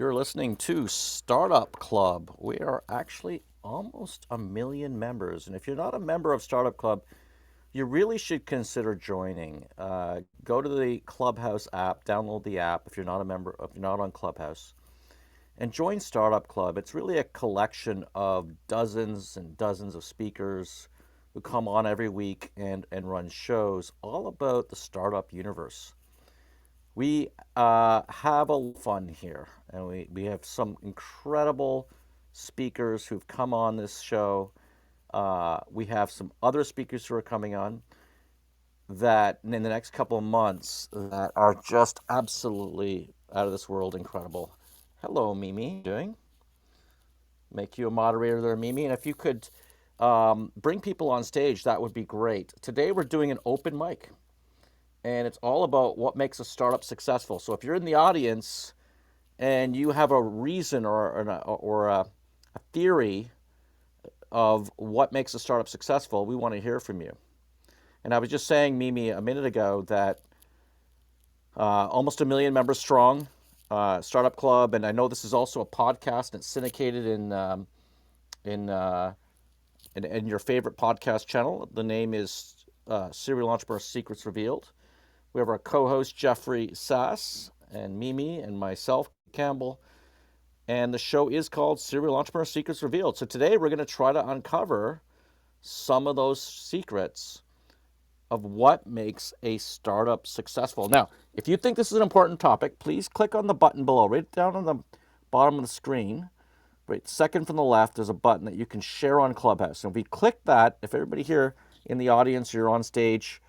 You're listening to Startup Club. We are actually almost 1 million members. And if you're not a member of Startup Club, you really should consider joining. Go to the Clubhouse app, download the app if you're not a member, if you're not on Clubhouse, and join Startup Club. It's really a collection of dozens and dozens of speakers who come on every week and run shows all about the startup universe. We have a lot of fun here, and we have some incredible speakers who've come on this show. We have some other speakers who are coming on that in the next couple of months that are just absolutely out of this world incredible. Hello, Mimi. How are you doing? Make you a moderator there, Mimi. And if you could bring people on stage, that would be great. Today we're doing an open mic, and it's all about what makes a startup successful. So if you're in the audience and you have a reason or a theory of what makes a startup successful, we want to hear from you. And I was just saying, Mimi, a minute ago that almost 1 million members strong, Startup Club, and I know this is also a podcast and it's syndicated in, in your favorite podcast channel. The name is Serial Entrepreneur Secrets Revealed. We have our co-host Jeffrey Sass and Mimi and myself, Campbell, and the show is called Serial Entrepreneur Secrets Revealed. So today we're going to try to uncover some of those secrets of what makes a startup successful. Now, if you think this is an important topic, please click on the button below, right down on the bottom of the screen. Right, second from the left, there's a button that you can share on Clubhouse. And if we click that, if everybody here in the audience, you're on stage,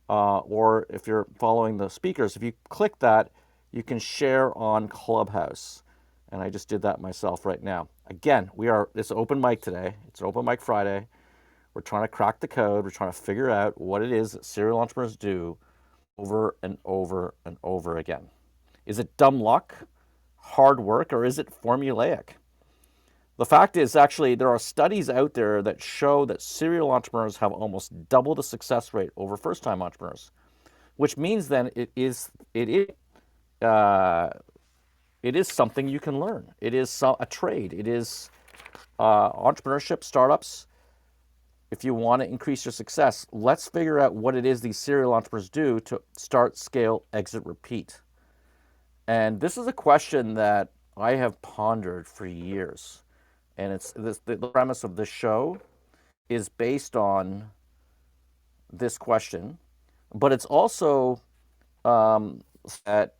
or if you're following the speakers, if you click that, you can share on Clubhouse. And I just did that myself right now. Again, it's open mic today. It's open mic Friday. We're trying to crack the code. We're trying to figure out what it is that serial entrepreneurs do over and over and over again. Is it dumb luck, hard work, or is it formulaic? The fact is, actually, there are studies out there that show that serial entrepreneurs have almost double the success rate over first-time entrepreneurs, which means then uh, it is something you can learn. It is a trade. It is entrepreneurship, startups. If you want to increase your success, let's figure out what it is these serial entrepreneurs do to start, scale, exit, repeat. And this is a question that I have pondered for years. And the premise of this show is based on this question, but it's also that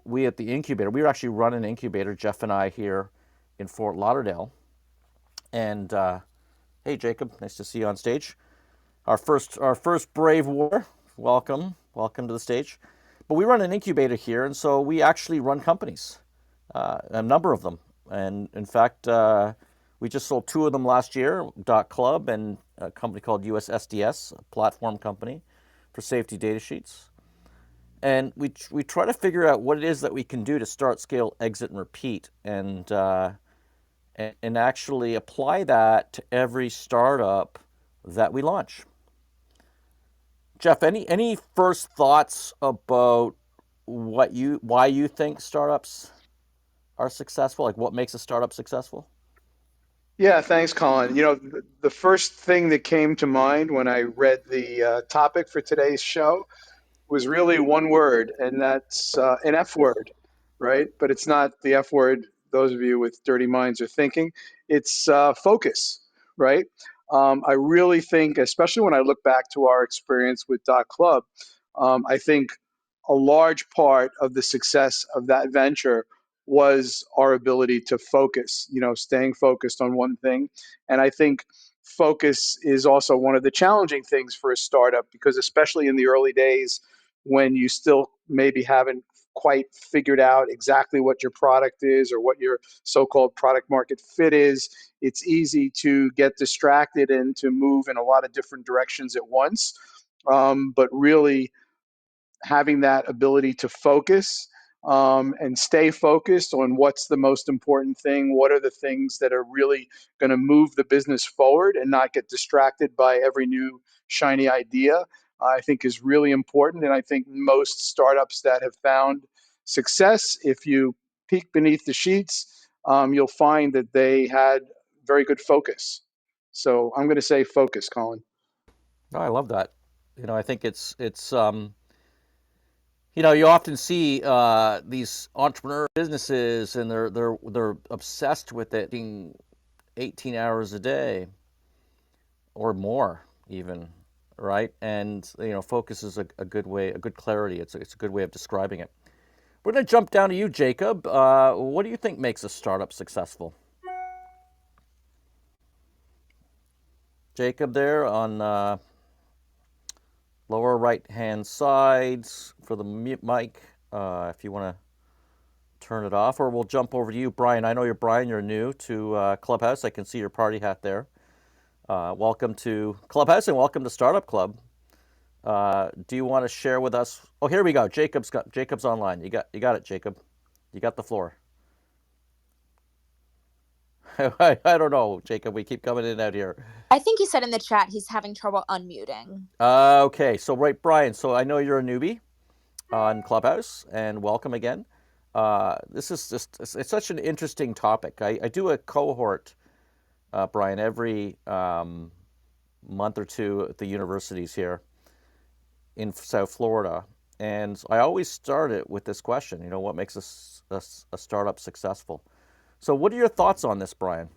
we at the incubator, we actually run an incubator, Jeff and I here in Fort Lauderdale. And hey, Jacob, nice to see you on stage. Our first Brave War, welcome to the stage. But we run an incubator here, and so we actually run companies, a number of them. And in fact, we just sold 2 of them last year, .club and a company called USSDS, a platform company for safety data sheets. And we try to figure out what it is that we can do to start, scale, exit, and repeat, and actually apply that to every startup that we launch. Jeff, any first thoughts about why you think startups are successful? Like what makes a startup successful? Yeah, thanks, Colin. The first thing that came to mind when I read the topic for today's show was really one word, and that's an F word, right? But it's not the F word, those of you with dirty minds are thinking. It's focus, right? I really think, especially when I look back to our experience with Dot Club, I think a large part of the success of that venture was our ability to focus, staying focused on one thing. And I think focus is also one of the challenging things for a startup because, especially in the early days, when you still maybe haven't quite figured out exactly what your product is or what your so-called product market fit is, it's easy to get distracted and to move in a lot of different directions at once. But really, having that ability to focus and stay focused on what's the most important thing, what are the things that are really going to move the business forward and not get distracted by every new shiny idea, I think is really important. And I think most startups that have found success, if you peek beneath the sheets, you'll find that they had very good focus. So I'm going to say focus, Colin. Oh, I love that. I think you often see these entrepreneur businesses, and they're obsessed with it being 18 hours a day or more, even, right? And focus is a good way, a good clarity. It's a good way of describing it. We're going to jump down to you, Jacob. What do you think makes a startup successful? Jacob, there on lower right hand side for the mic, if you want to turn it off, or we'll jump over to you, Brian. I know you're Brian. You're new to Clubhouse. I can see your party hat there. Welcome to Clubhouse and welcome to Startup Club. Do you want to share with us? Oh, here we go. Jacob's online. You got it, Jacob. You got the floor. I don't know, Jacob. We keep coming in and out here. I think he said in the chat he's having trouble unmuting. Okay, so right, Brian. So I know you're a newbie on Clubhouse, and welcome again. This is it's such an interesting topic. I do a cohort, Brian, every month or two at the universities here in South Florida. And I always start it with this question, what makes a startup successful? So what are your thoughts on this, Brian?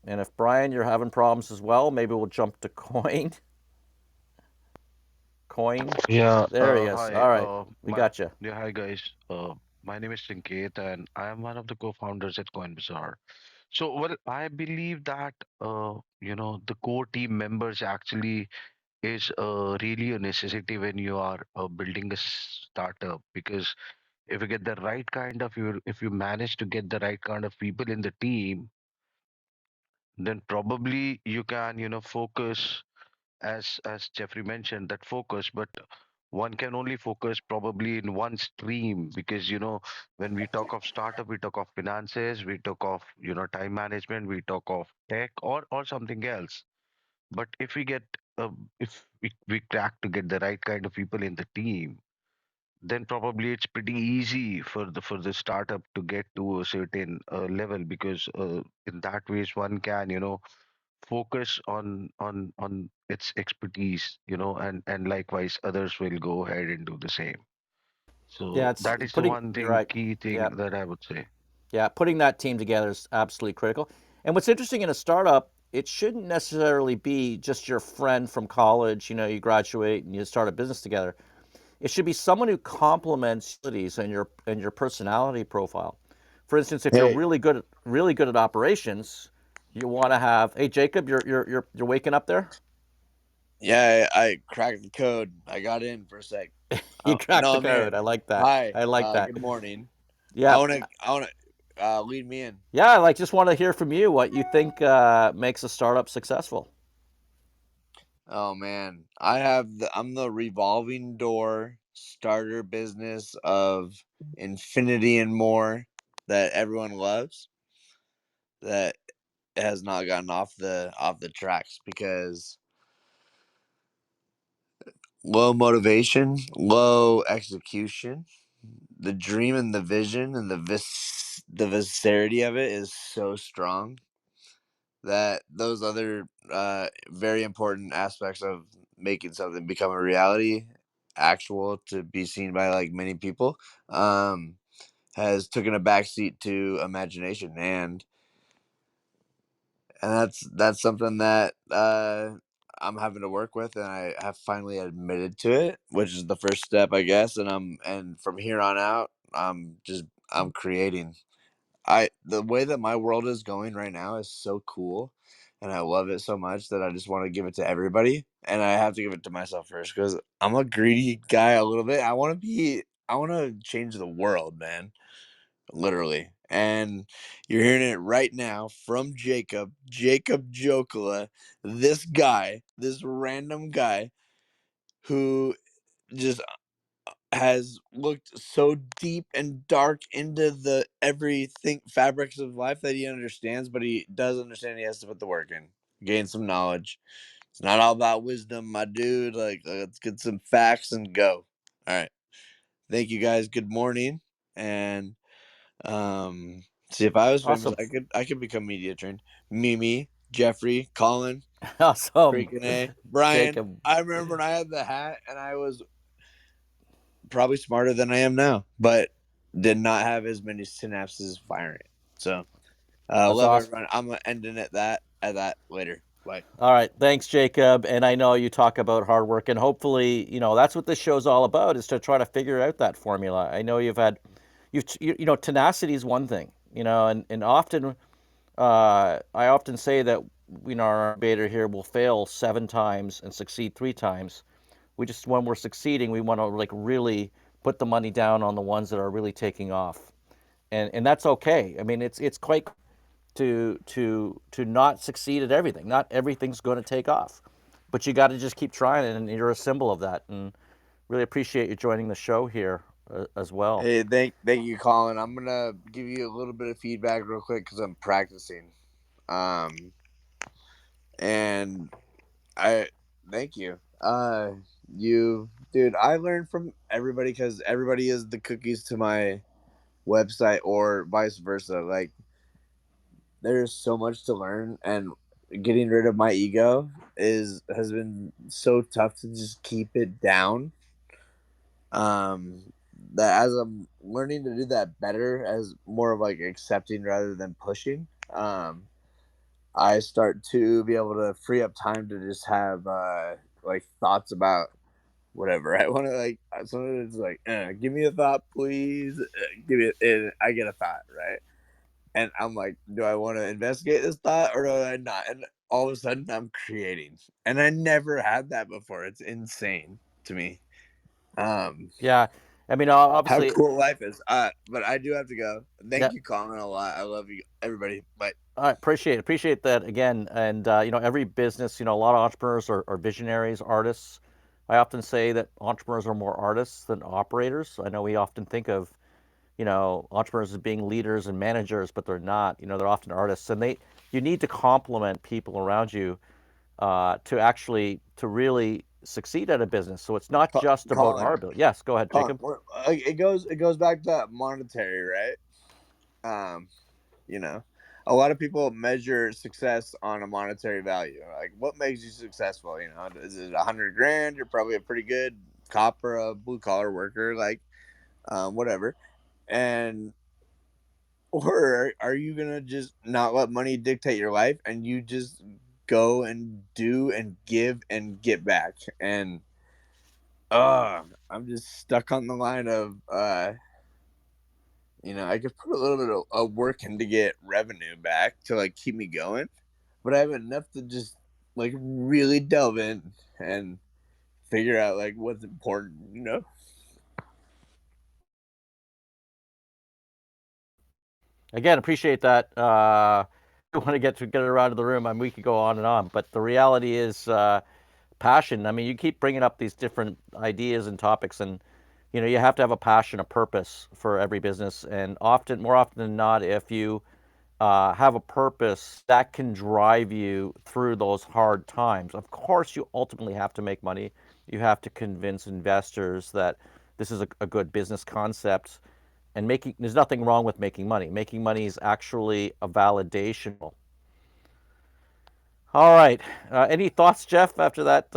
And if, Brian, you're having problems as well, maybe we'll jump to Coin. Coin. Yeah, There he is. hi. All right. We got you. Yeah, hi guys. My name is Sanket, and I am one of the co-founders at CoinBazaar. So, well, I believe that the core team members actually is really a necessity when you are building a startup, because if you get the right kind of if you manage to get the right kind of people in the team, then probably you can, focus as Jeffrey mentioned, that focus, but one can only focus probably in one stream, because when we talk of startup, we talk of finances, we talk of time management, we talk of tech, or something else. But if we get if we crack to get the right kind of people in the team, then probably it's pretty easy for the startup to get to a certain level, because in that ways one can focus on its expertise, and likewise others will go ahead and do the same. Yeah, So it's that is the putting. one You're thing, right. key Yeah, thing that I would say. yeah. Putting that team together is absolutely critical. And what's interesting in a startup, it shouldn't necessarily be just your friend from college. You graduate and you start a business together. It should be someone who complements your abilities and your personality profile. For instance, if you're Hey, really good at operations, you want to have. Hey, Jacob, you're waking up there. yeah, I cracked the code. I got in for a sec. You No, cracked the I'm code. here. I like that. Hi. I like that. Good morning. Yeah, I wanna, lead me in. yeah. I just want to hear from you what you think makes a startup successful. Oh man, I'm the revolving door starter business of infinity and more that everyone loves. That has not gotten off the tracks because low motivation, low execution. The dream and the vision and the viscerity of it is so strong that those other very important aspects of making something become a reality, actual to be seen by like many people, um, has taken a backseat to imagination, and that's something that I'm having to work with, and I have finally admitted to it, which is the first step, I guess. And from here on out, I'm creating. The way that my world is going right now is so cool, and I love it so much that I just want to give it to everybody, and I have to give it to myself first because I'm a greedy guy a little bit. I want to change the world, man, literally. And you're hearing it right now from Jacob Jokala, this random guy who just has looked so deep and dark into the everything fabrics of life that he understands, but he does understand he has to put the work in, gain some knowledge. It's not all about wisdom, my dude. Like, let's get some facts and go. All right. Thank you guys. Good morning. And see, if I was famous, Awesome. I could become media trained. Mimi, Jeffrey, Colin, Awesome. freaking A, Brian. Jacob. I remember when I had the hat and I was probably smarter than I am now, but did not have as many synapses firing. So That's love awesome. everyone. I'm ending at that later. Bye. All right, thanks, Jacob. And I know you talk about hard work, and hopefully, that's what this show's all about, is to try to figure out that formula. I know tenacity is one thing, and often, I often say that, our incubator here will fail 7 times and succeed 3 times. When we're succeeding, we want to like really put the money down on the ones that are really taking off, and that's okay. I mean, it's quite to not succeed at everything. Not everything's going to take off, but you got to just keep trying, and you're a symbol of that. And really appreciate you joining the show here as well. Hey, thank you, Colin. I'm gonna give you a little bit of feedback real quick because I'm practicing. Um, and I thank you. You, dude, I learned from everybody because everybody is the cookies to my website or vice versa. Like, there's so much to learn, and getting rid of my ego has been so tough to just keep it down. Um, that as I'm learning to do that better, as more of like accepting rather than pushing, I start to be able to free up time to just have like thoughts about whatever I want to. Like sometimes it's like, give me a thought, please. Give it, and I get a thought, right? And I'm like, do I want to investigate this thought or do I not? And all of a sudden, I'm creating, and I never had that before. It's insane to me. Um, Yeah, I mean, how obviously, cool life is. But I do have to go. yeah. Thank you, Colin, a lot. I love you, everybody. Bye. I appreciate that again. And every business, a lot of entrepreneurs are visionaries, artists. I often say that entrepreneurs are more artists than operators. I know we often think of entrepreneurs as being leaders and managers, but they're not. They're often artists, and you need to complement people around you to really succeed at a business. So it's not just about Colin, our ability. Yes, go ahead, Colin, Jacob. it goes back to monetary, right? Um, you know, a lot of people measure success on a monetary value. Like, what makes you successful? Is it 100 grand? You're probably a pretty good cop or a blue collar worker, like, whatever. And or are you gonna just not let money dictate your life and you just go and do and give and get back? And I'm just stuck on the line of I could put a little bit of work in to get revenue back to like keep me going, but I have enough to just like really delve in and figure out like what's important. Again, appreciate that. I want to get it around to the room. I mean, we could go on and on, but the reality is passion. I mean, you keep bringing up these different ideas and topics, and you have to have a passion, a purpose for every business. And more often than not, if you have a purpose that can drive you through those hard times. Of course, you ultimately have to make money. You have to convince investors that this is a good business concept. And there's nothing wrong with making money. Making money is actually a validation. All right. Any thoughts, Jeff, after that?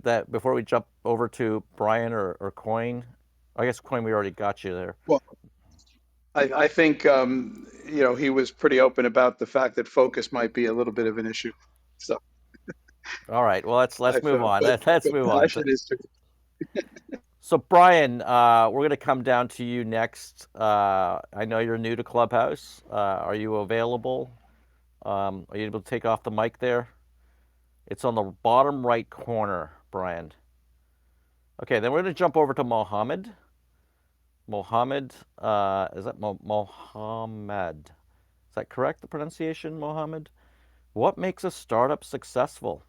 That before we jump over to Brian or Coin? I guess Coin, we already got you there. Well, I think he was pretty open about the fact that focus might be a little bit of an issue. So All right. Well, I let's move felt, on. but Let's move on. passion is true. So, Brian, we're going to come down to you next. I know you're new to Clubhouse. Are you available? Are you able to take off the mic there? It's on the bottom right corner, Brian. Okay, then we're going to jump over to Mohammed. Mohammed, is that Mohammed? Is that correct, the pronunciation, Mohammed? What makes a startup successful?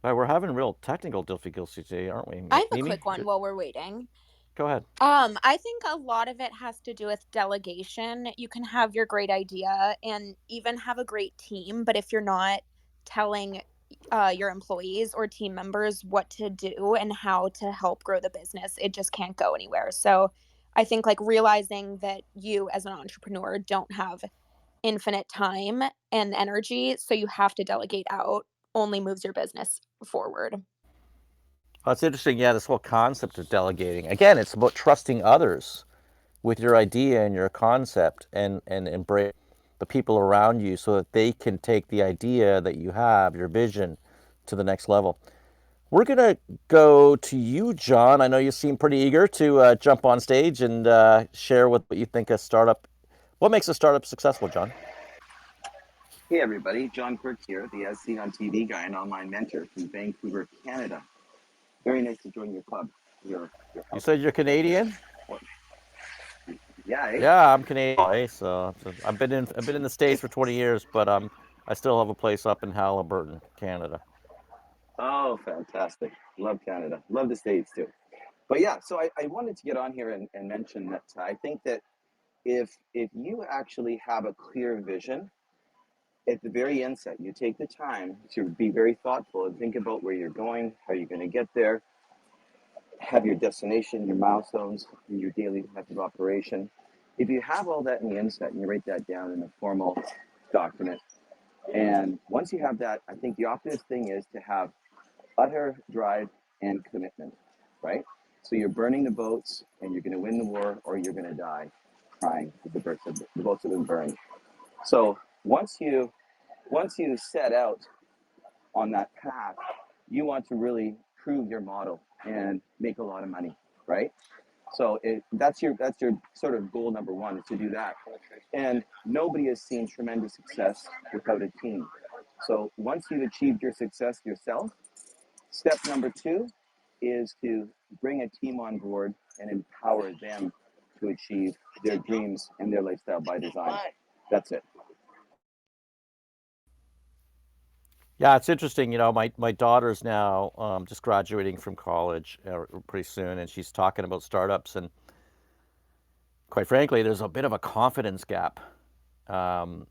We're having real technical difficulties today, aren't we, I have a Mimi? quick one while we're waiting. Go ahead. I think a lot of it has to do with delegation. You can have your great idea and even have a great team, but if you're not telling your employees or team members what to do and how to help grow the business, it just can't go anywhere. So I think like realizing that you as an entrepreneur don't have infinite time and energy, so you have to delegate out, only moves your business forward. Well, it's interesting. Yeah, this whole concept of delegating. Again, it's about trusting others with your idea and your concept, and embrace the people around you so that they can take the idea that you have, your vision, to the next level. We're going to go to you, John. I know you seem pretty eager to jump on stage and share what you think a startup, what makes a startup successful, John? Hey everybody, John Quirk here, the As Seen on TV guy and online mentor from Vancouver, Canada. Very nice to join your club, your You house. said you're Canadian? Well, yeah, eh? Yeah, I'm Canadian. So I've been in the States for 20 years, but I still have a place up in Halliburton, Canada. Oh, fantastic. Love Canada. Love the States too. But yeah, so I wanted to get on here and mention that I think that if you actually have a clear vision at the very inset, you take the time to be very thoughtful and think about where you're going, how you're going to get there, have your destination, your milestones, your daily method of operation. If you have all that in the inset and you write that down in a formal document, and once you have that, I think the operative thing is to have utter drive and commitment, right? So you're burning the boats and you're going to win the war or you're going to die trying. The boats have been burned. So once you set out on that path, you want to really prove your model and make a lot of money, right? So that's your sort of goal number one is to do that. And nobody has seen tremendous success without a team. So once you've achieved your success yourself, step number two is to bring a team on board and empower them to achieve their dreams and their lifestyle by design. That's it. Yeah, it's interesting. My daughter's now just graduating from college pretty soon, and she's talking about startups. And quite frankly, there's a bit of a confidence gap. Um,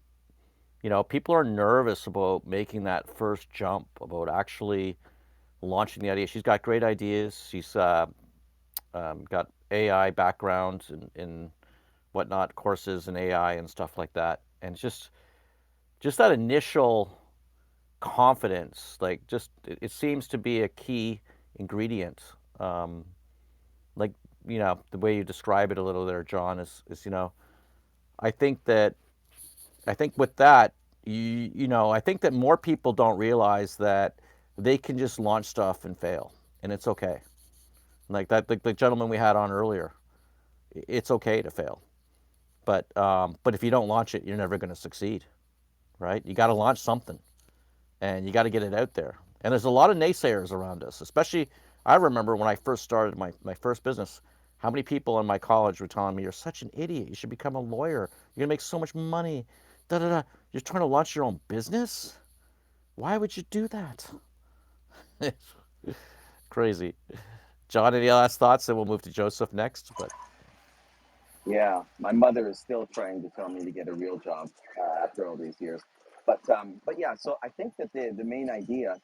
People are nervous about making that first jump, about actually launching the idea. She's got great ideas. She's got AI background in whatnot, courses in AI and stuff like that. And it's just that initial confidence, like just it seems to be a key ingredient. Um, like the way you describe it a little there, John, is I think that I think with that I think that more people don't realize that they can just launch stuff and fail, and it's okay. Like that, the gentleman we had on earlier, it's okay to fail, but if you don't launch it, you're never going to succeed, right? You got to launch something, and you got to get it out there. And there's a lot of naysayers around us, especially I remember when I first started my first business, how many people in my college were telling me, you're such an idiot, you should become a lawyer, you're going to make so much money, da da da. You're trying to launch your own business? Why would you do that? It's crazy. John, any last thoughts? Then we'll move to Joseph next. But Yeah, my mother is still trying to tell me to get a real job after all these years. But yeah, so I think that the main idea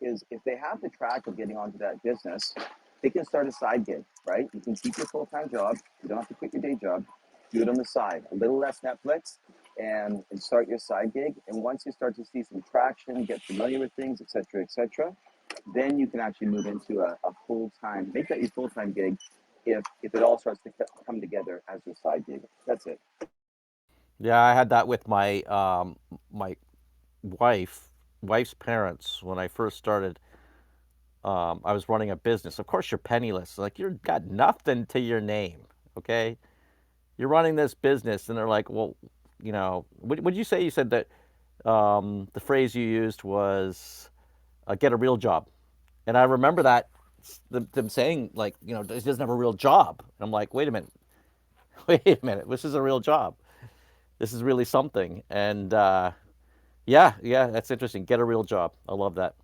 is if they have the track of getting onto that business, they can start a side gig, right? You can keep your full time job. You don't have to quit your day job. Do it on the side, a little less Netflix, and start your side gig. And once you start to see some traction, get familiar with things, etc., then you can actually move into a full time, make that your full time gig if it all starts to come together as your side gig. That's it. yeah, I had that with my wife's parents when I first started. I was running a business. Of course, you're penniless. Like you've got nothing to your name. Okay, you're running this business, and they're like, well, what did you say? You said that the phrase you used was get a real job. And I remember that them saying like, he doesn't have a real job. And I'm like, wait a minute, wait a minute, this is a real job. This is really something. And yeah, that's interesting. Get a real job. I love that.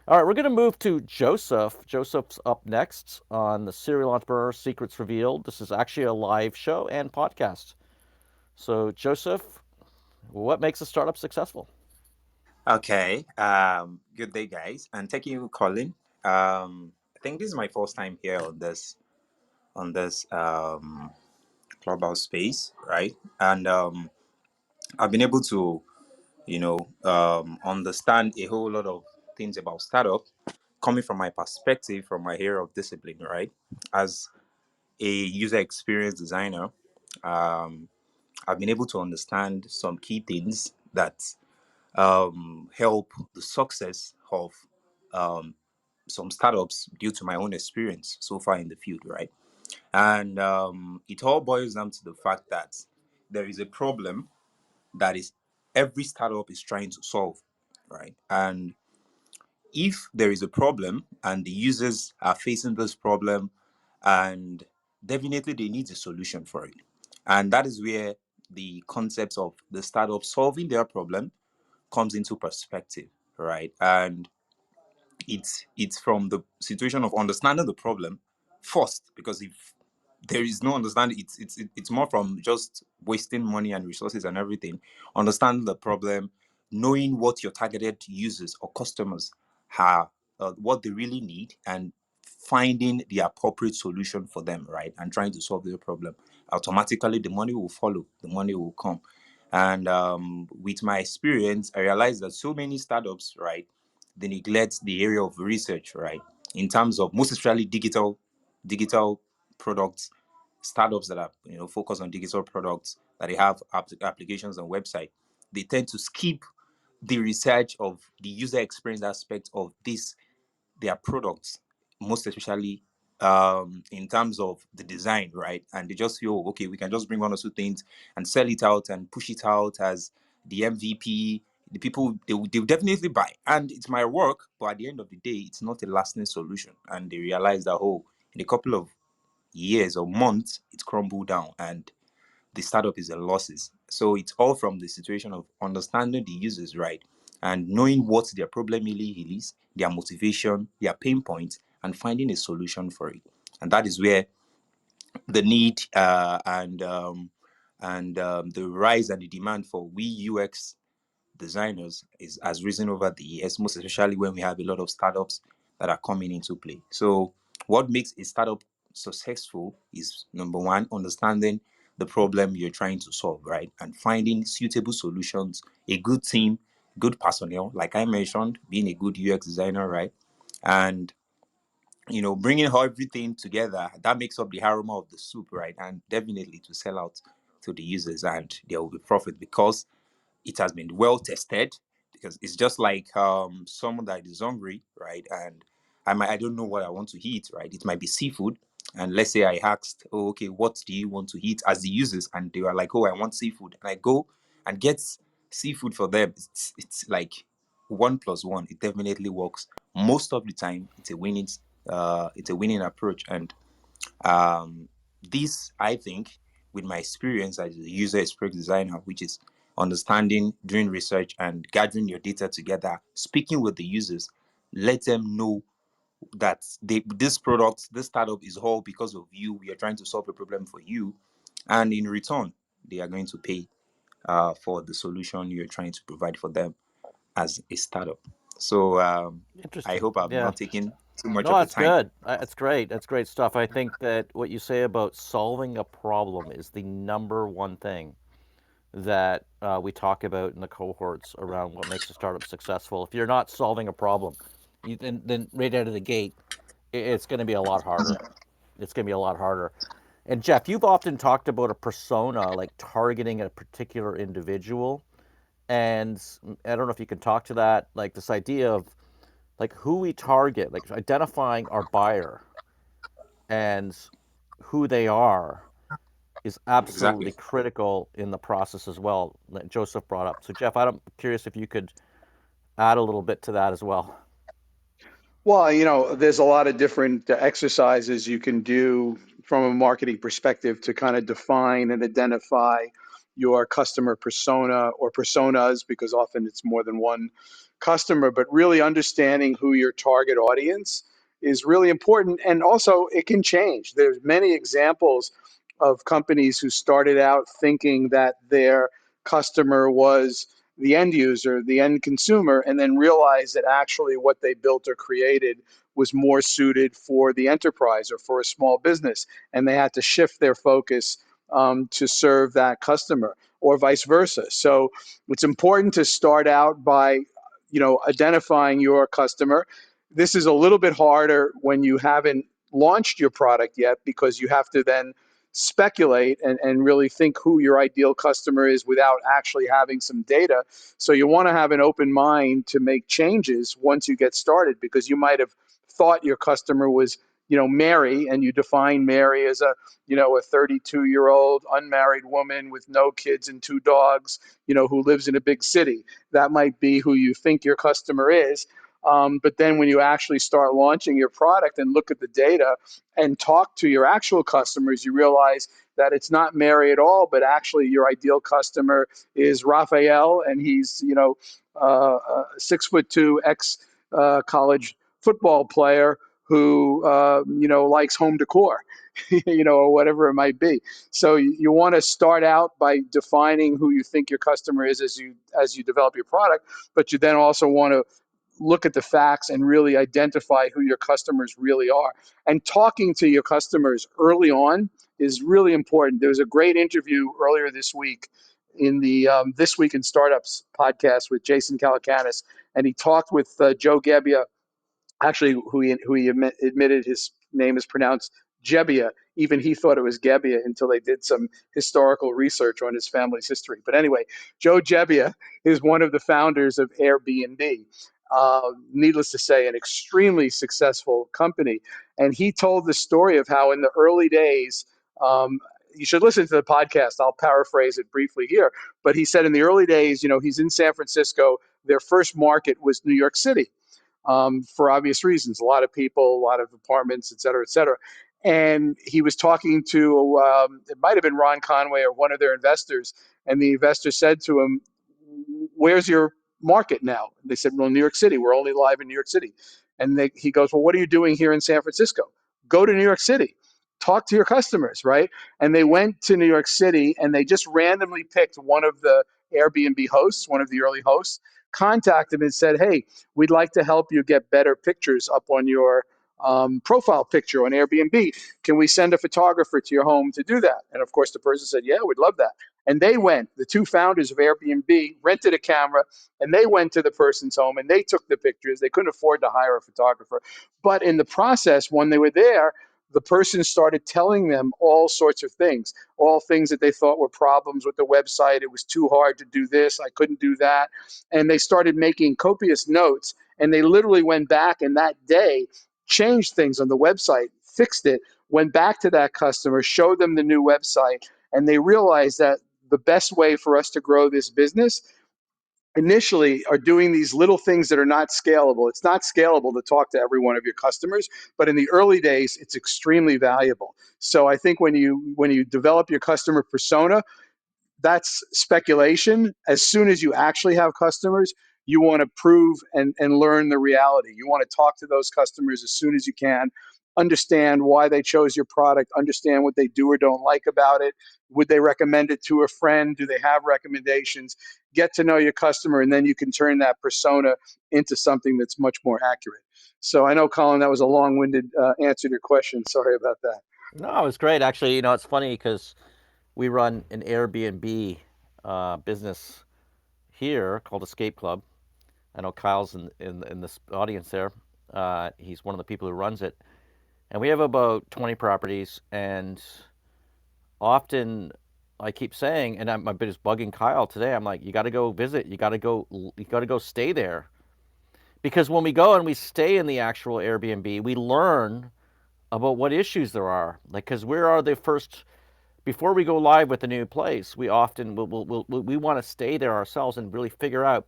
All right, we're going to move to Joseph. Joseph's up next on the Serial Entrepreneur Secrets Revealed. This is actually a live show and podcast. So, Joseph, what makes a startup successful? Okay. Good day, guys, and thank you, Colin. I think this is my first time here on this clubhouse space, right? And I've been able to, understand a whole lot of things about startup coming from my perspective, from my area of discipline, right? As a user experience designer, um, I've been able to understand some key things that help the success of um, some startups due to my own experience so far in the field, right? And it all boils down to the fact that there is a problem that is every startup is trying to solve, right? And if there is a problem and the users are facing this problem, and definitely they need a solution for it. And that is where the concept of the startup solving their problem comes into perspective, right? And it's from the situation of understanding the problem first, because if there is no understanding, it's more from just wasting money and resources and everything. Understanding the problem, knowing what your targeted users or customers are, what they really need, and finding the appropriate solution for them, right? And trying to solve their problem. Automatically the money will follow, the money will come. And with my experience, I realized that so many startups, right, they neglect the area of research, right? In terms of most especially digital products, startups that are focused on digital products, that they have applications and website, they tend to skip the research of the user experience aspect of this their products, most especially in terms of the design, right? And they just feel, okay, we can just bring one or two things and sell it out and push it out as the MVP. The people, they will definitely buy. And it's my work, but at the end of the day, it's not a lasting solution. And they realize that, oh, in a couple of years or months, it crumbled down. And the startup is a losses. So it's all from the situation of understanding the users, right, and knowing what their problem really is, their motivation, their pain points, and finding a solution for it. And that is where the need and the rise and the demand for we UX designers has risen over the years, most especially when we have a lot of startups that are coming into play. So, what makes a startup successful is number one, understanding the problem you're trying to solve, right? And finding suitable solutions, a good team, good personnel, like I mentioned, being a good UX designer, right? And bringing everything together, that makes up the aroma of the soup, right? And definitely to sell out to the users, and there will be profit because it has been well tested. Because it's just like someone that is hungry, right? And I don't know what I want to eat, right? It might be seafood. And let's say I asked, oh, okay, what do you want to eat as the users? And they were like, oh, I want seafood. And I go and get seafood for them. It's like one plus one. It definitely works. Most of the time, it's a winning approach. And um, this, I think, with my experience as a user experience designer, which is understanding, doing research, and gathering your data together, speaking with the users, let them know that this product, this startup is all because of you. We are trying to solve a problem for you, and in return, they are going to pay for the solution you're trying to provide for them as a startup. So I Interesting. hope I'm Yeah. not taking too much No, of the that's time. good. That's great. That's great stuff. I think that what you say about solving a problem is the number one thing that we talk about in the cohorts around what makes a startup successful. If you're not solving a problem, then right out of the gate, it's going to be a lot harder. It's going to be a lot harder. And Jeff, you've often talked about a persona, like targeting a particular individual. And I don't know if you can talk to that, like this idea of like who we target, like identifying our buyer and who they are is absolutely Exactly. critical in the process as well, that Joseph brought up. So, Jeff, I'm curious if you could add a little bit to that as well. Well, there's a lot of different exercises you can do from a marketing perspective to kind of define and identify your customer persona or personas, because often it's more than one customer, but really understanding who your target audience is really important. And also it can change. There's many examples of companies who started out thinking that their customer was the end user, the end consumer, and then realized that actually what they built or created was more suited for the enterprise or for a small business, and they had to shift their focus to serve that customer, or vice versa. So it's important to start out by, identifying your customer. This is a little bit harder when you haven't launched your product yet, because you have to then speculate and really think who your ideal customer is without actually having some data. So you want to have an open mind to make changes once you get started, because you might have thought your customer was, Mary, and you define Mary as a 32-year-old unmarried woman with no kids and two dogs, who lives in a big city. That might be who you think your customer is. But then when you actually start launching your product and look at the data and talk to your actual customers, you realize that it's not Mary at all, but actually your ideal customer is Raphael, and he's, 6'2" ex college football player who, likes home decor, or whatever it might be. So you want to start out by defining who you think your customer is as you develop your product, but you then also want to look at the facts and really identify who your customers really are. And talking to your customers early on is really important. There was a great interview earlier this week in the This Week in Startups podcast with Jason Calacanis, and he talked with Joe Gebbia, actually, who he admitted his name is pronounced Jebbia. Even he thought it was Gebbia until they did some historical research on his family's history. But anyway, Joe Jebbia is one of the founders of Airbnb. Needless to say, an extremely successful company. And he told the story of how in the early days, you should listen to the podcast. I'll paraphrase it briefly here. But he said in the early days, he's in San Francisco. Their first market was New York City, for obvious reasons. A lot of people, a lot of apartments, et cetera, et cetera. And he was talking to, it might have been Ron Conway or one of their investors. And the investor said to him, "Where's your market now?" They said, "Well, New York City. We're only live in New York City." And he goes, "Well, what are you doing here in San Francisco? Go to New York City. Talk to your customers," right? And they went to New York City, and they just randomly picked one of the Airbnb hosts, one of the early hosts, contacted him and said, "Hey, we'd like to help you get better pictures up on your profile picture on Airbnb. Can we send a photographer to your home to do that?" And of course, the person said, "Yeah, we'd love that." And they went, the two founders of Airbnb rented a camera, and they went to the person's home and they took the pictures. They couldn't afford to hire a photographer. But in the process, when they were there, the person started telling them all sorts of things, all things that they thought were problems with the website. It was too hard to do this. I couldn't do that. And they started making copious notes. And they literally went back, and that day changed things on the website, fixed it, went back to that customer, showed them the new website, and they realized that the best way for us to grow this business initially are doing these little things that are not scalable. It's not scalable to talk to every one of your customers, but in the early days, it's extremely valuable. So I think when you develop your customer persona, that's speculation. As soon as you actually have customers, you want to prove and learn the reality. You want to talk to those customers as soon as you can, understand why they chose your product, understand what they do or don't like about it. Would they recommend it to a friend? Do they have recommendations? Get to know your customer, and then you can turn that persona into something that's much more accurate. So I know, Colin, that was a long-winded answer to your question. Sorry about that. No, it was great. Actually, it's funny because we run an Airbnb business here called Escape Club. I know Kyle's in this audience there. He's one of the people who runs it. And we have about 20 properties. And often I keep saying, and I've been just bugging Kyle today, I'm like, you got to go visit. You got to go stay there. Because when we go and we stay in the actual Airbnb, we learn about what issues there are. Like, because we are the first, before we go live with a new place, we often we want to stay there ourselves and really figure out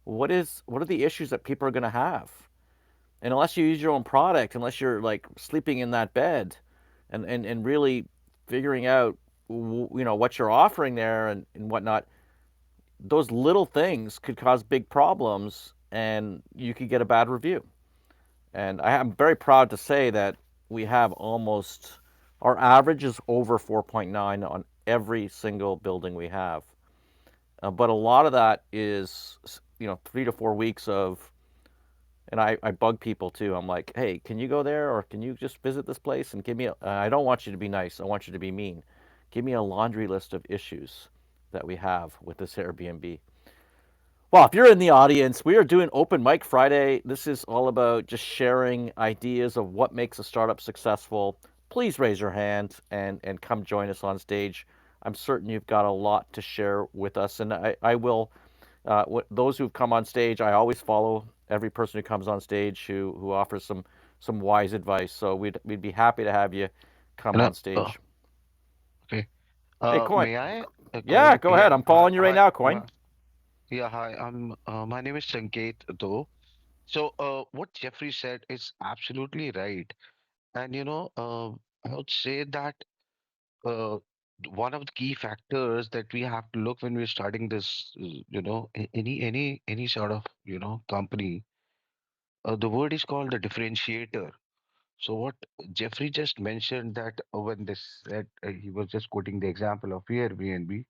what are the issues that people are going to have. And unless you use your own product, unless you're like sleeping in that bed, and really figuring out what you're offering there and whatnot, those little things could cause big problems, and you could get a bad review. And I'm very proud to say that we have almost, our average is over 4.9 on every single building we have. But a lot of that is, 3 to 4 weeks of, and I bug people too. I'm like, hey, can you go there, or can you just visit this place and give me I don't want you to be nice. I want you to be mean. Give me a laundry list of issues that we have with this Airbnb. Well, if you're in the audience, we are doing Open Mic Friday. This is all about just sharing ideas of what makes a startup successful. Please raise your hand and come join us on stage. I'm certain you've got a lot to share with us, and I will. Those who've come on stage, I always follow every person who comes on stage who offers some wise advice. So we'd be happy to have you come And on stage. okay. Hey, Coin. May I? Yeah, Coin? go ahead. Yeah. I'm following you right now, Coin. Yeah. Hi. My name is Sanket, though. So, what Jeffrey said is absolutely right. And, I would say that uh, one of the key factors that we have to look when we're starting this, any sort of, company, the word is called the differentiator. So what Jeffrey just mentioned that when this said he was just quoting the example of Airbnb.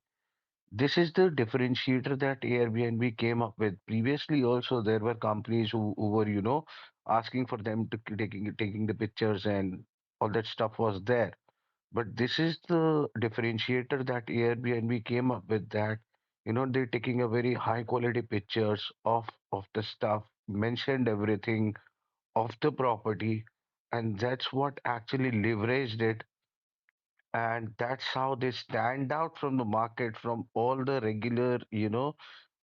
This is the differentiator that Airbnb came up with. Previously, also there were companies who were, asking for them to taking the pictures and all that stuff was there. But this is the differentiator that Airbnb came up with that, they're taking a very high quality pictures of the stuff, mentioned everything of the property, and that's what actually leveraged it, and that's how they stand out from the market from all the regular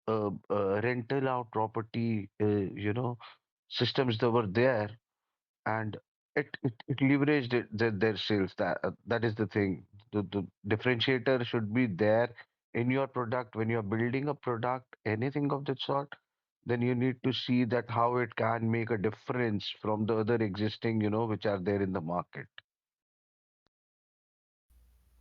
rental out property systems that were there, and it leveraged their sales. That is the thing. The differentiator should be there in your product when you're building a product, anything of that sort. Then you need to see that how it can make a difference from the other existing, which are there in the market.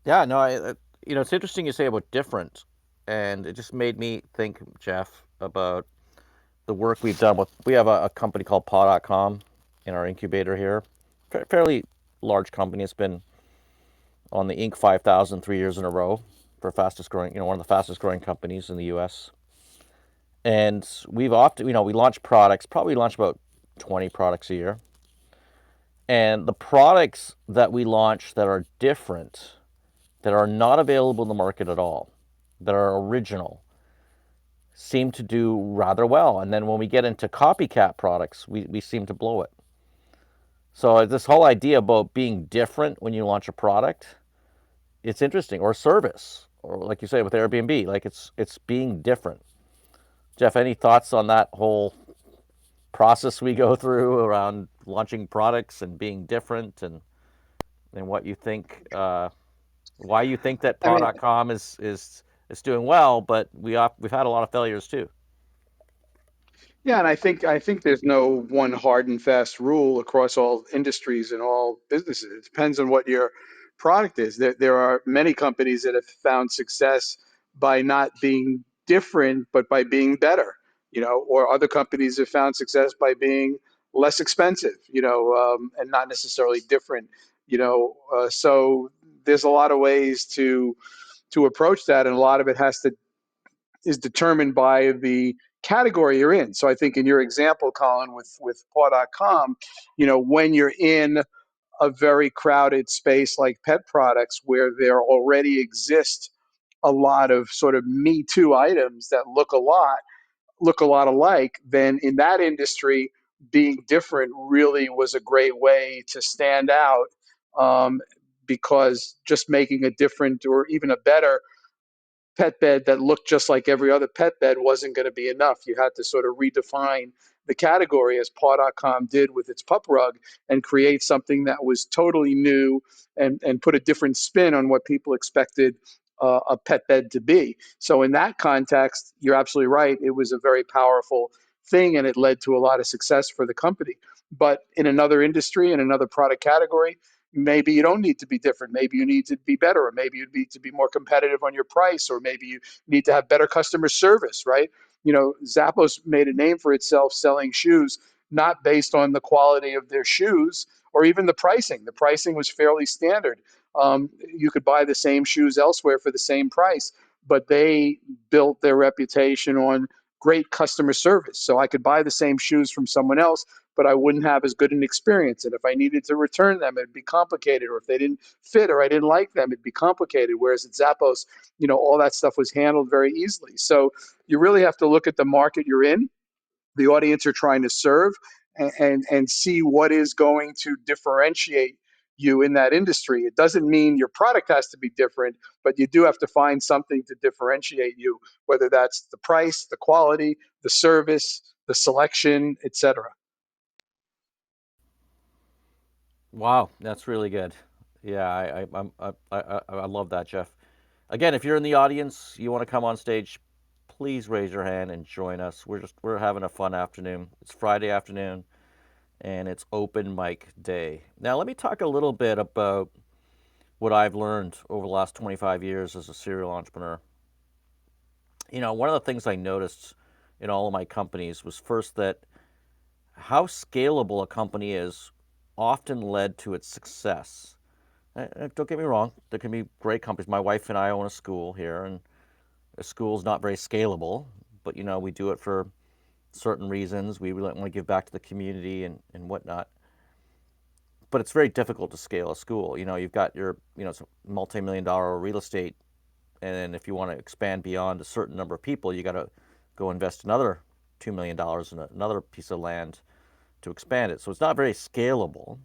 Yeah, no, it's interesting you say about different, and it just made me think, Jeff, about the work we've done with. We have a company called Paw.com in our incubator here, fairly large company. It's been on the Inc. 5000 3 years in a row for fastest growing, one of the fastest growing companies in the U.S. And we've often, we launch products. Probably launch about 20 products a year, and the products that we launch that are different, that are not available in the market at all, that are original, seem to do rather well. And then when we get into copycat products, we seem to blow it. So this whole idea about being different when you launch a product, it's interesting. Or service, or like you say with Airbnb, like it's being different. Jeff, any thoughts on that whole process we go through around launching products and being different, and what you think, why you think that I mean, paw.com is doing well, but we've had a lot of failures too. yeah, and I think there's no one hard and fast rule across all industries and all businesses. It depends on what your product is. There are many companies that have found success by not being different, but by being better, or other companies have found success by being less expensive, and not necessarily different, so there's a lot of ways to approach that, and a lot of it is determined by the category you're in. So I think in your example, Colin, with paw.com, when you're in a very crowded space like pet products where there already exist a lot of sort of me too items that look a lot alike, then in that industry, being different really was a great way to stand out, um, because just making a different or even a better pet bed that looked just like every other pet bed wasn't going to be enough. You had to sort of redefine the category as paw.com did with its pup rug and create something that was totally new, and put a different spin on what people expected a pet bed to be. So, in that context, you're absolutely right. It was a very powerful thing and it led to a lot of success for the company. But in another industry, in another product category, maybe you don't need to be different. Maybe you need to be better, or maybe you need to be more competitive on your price, or maybe you need to have better customer service, right? Zappos made a name for itself selling shoes, not based on the quality of their shoes or even the pricing. The pricing was fairly standard. You could buy the same shoes elsewhere for the same price, but they built their reputation on great customer service. So I could buy the same shoes from someone else, but I wouldn't have as good an experience. And if I needed to return them, it'd be complicated. Or if they didn't fit or I didn't like them, it'd be complicated. Whereas at Zappos, all that stuff was handled very easily. So you really have to look at the market you're in, the audience you're trying to serve, and see what is going to differentiate you in that industry. It doesn't mean your product has to be different, but you do have to find something to differentiate you, whether that's the price, the quality, the service, the selection, etc. Wow, that's really good. Yeah, I love that, Jeff. Again, if you're in the audience, you want to come on stage, please raise your hand and join us. We're having a fun afternoon. It's Friday afternoon, and it's open mic day. Now, let me talk a little bit about what I've learned over the last 25 years as a serial entrepreneur. One of the things I noticed in all of my companies was first that how scalable a company is often led to its success. Don't get me wrong, there can be great companies. My wife and I own a school here, and a school's not very scalable, but we do it for certain reasons. We really want to give back to the community and whatnot. But it's very difficult to scale a school. You've got your, it's a multi-million dollar real estate, and then if you want to expand beyond a certain number of people, you got to go invest another $2 million in another piece of land to expand it. So it's not very scalable.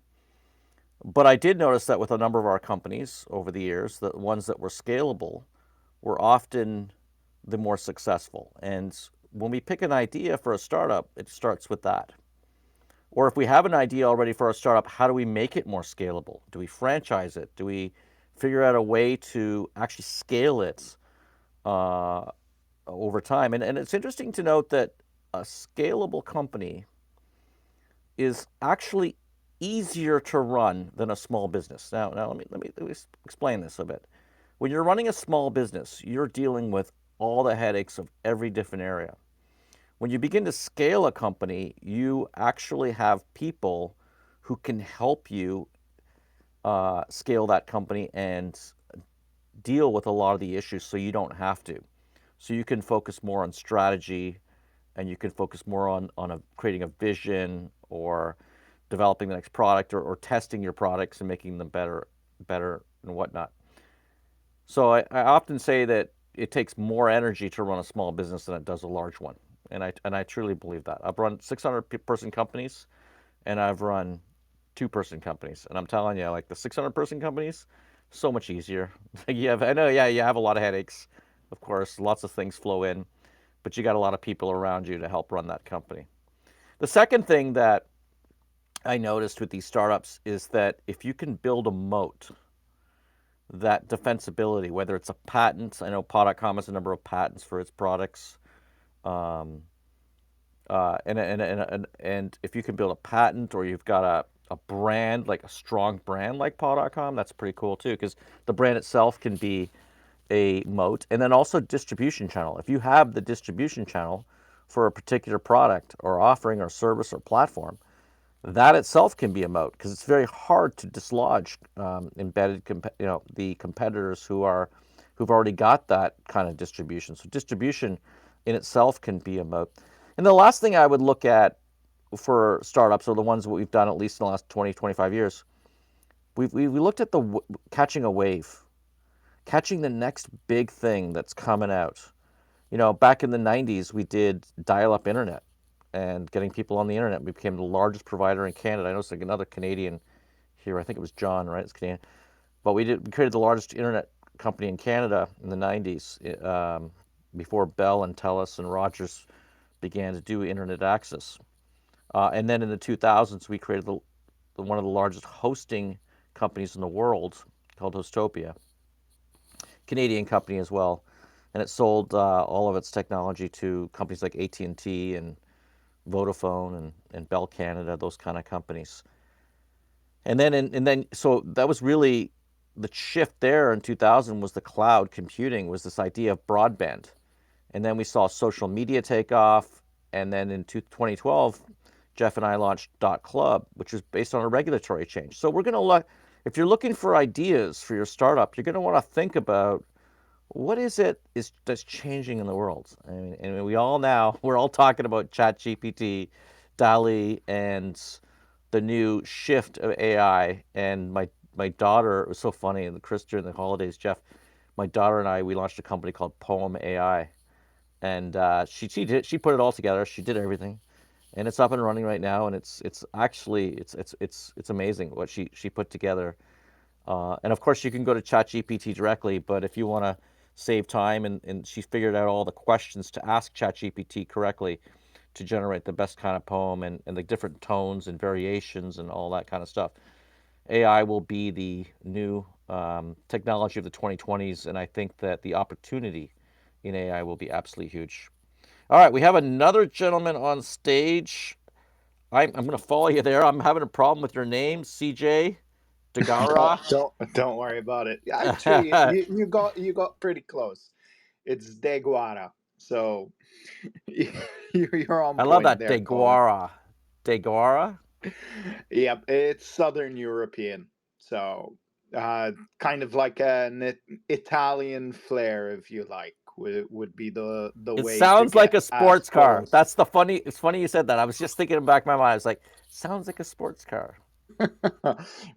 But I did notice that with a number of our companies over the years, the ones that were scalable were often the more successful. And when we pick an idea for a startup, it starts with that. Or if we have an idea already for our startup, how do we make it more scalable? Do we franchise it? Do we figure out a way to actually scale it over time? And it's interesting to note that a scalable company is actually easier to run than a small business. Now let me explain this a bit. When you're running a small business, you're dealing with all the headaches of every different area. When you begin to scale a company, you actually have people who can help you scale that company and deal with a lot of the issues so you don't have to. So you can focus more on strategy, and you can focus more on creating a vision or developing the next product, or testing your products and making them better and whatnot. So I often say that it takes more energy to run a small business than it does a large one. And I truly believe that. I've run 600-person companies, and I've run two-person companies. And I'm telling you, like the 600-person companies, so much easier. I know, yeah, you have a lot of headaches, of course. Lots of things flow in, but you got a lot of people around you to help run that company. The second thing that I noticed with these startups is that if you can build a moat, that defensibility, whether it's a patent, I know Pod.com has a number of patents for its products, um, and if you can build a patent, or you've got a brand, like a strong brand like Pod.com, that's pretty cool too, because the brand itself can be a moat. And then also distribution channel. If you have the distribution channel for a particular product or offering or service or platform, that itself can be a moat, because it's very hard to dislodge the competitors who've already got that kind of distribution. So distribution in itself can be a moat. And the last thing I would look at for startups, or the ones that we've done at least in the last 20, 25 years, we looked at catching a wave, catching the next big thing that's coming out. Back in the 90s, we did dial-up internet, and getting people on the internet. We became the largest provider in Canada. I know it's like another Canadian here. I think it was John, right? It's Canadian. But we created the largest internet company in Canada in the 90s, before Bell and Telus and Rogers began to do internet access. And then in the 2000s, we created one of the largest hosting companies in the world, called Hostopia, Canadian company as well. And it sold all of its technology to companies like AT&T and Vodafone and Bell Canada, those kind of companies. So that was really the shift there in 2000, was the cloud computing, was this idea of broadband. And then we saw social media take off. And then in 2012, Jeff and I launched .club, which is based on a regulatory change. So we're going to look, if you're looking for ideas for your startup, you're going to want to think about what is it is that's changing in the world? I mean, and we all now we're all talking about ChatGPT, DALI, and the new shift of AI. And my daughter, it was so funny. And Chris, during the holidays, Jeff, my daughter and I, we launched a company called Poem AI, and she put it all together. She did everything, and it's up and running right now. And it's actually it's amazing what she put together. And of course, you can go to ChatGPT directly, but if you want to save time, and she figured out all the questions to ask ChatGPT correctly to generate the best kind of poem, and the different tones and variations and all that kind of stuff. AI will be the new technology of the 2020s, and I think that the opportunity in AI will be absolutely huge. All right, we have another gentleman on stage. I'm going to follow you there. I'm having a problem with your name, CJ Oh, Degara. don't worry about it. Actually, you got pretty close. It's Deguara, so you're on I love point that there, Colin. Deguara. Deguara? Yep, it's Southern European, so kind of like an Italian flair, if you like, would be the It way to sounds like get a as sports car. close. That's the funny. It's funny you said that. I was just thinking in the back of my mind. I was like, sounds like a sports car.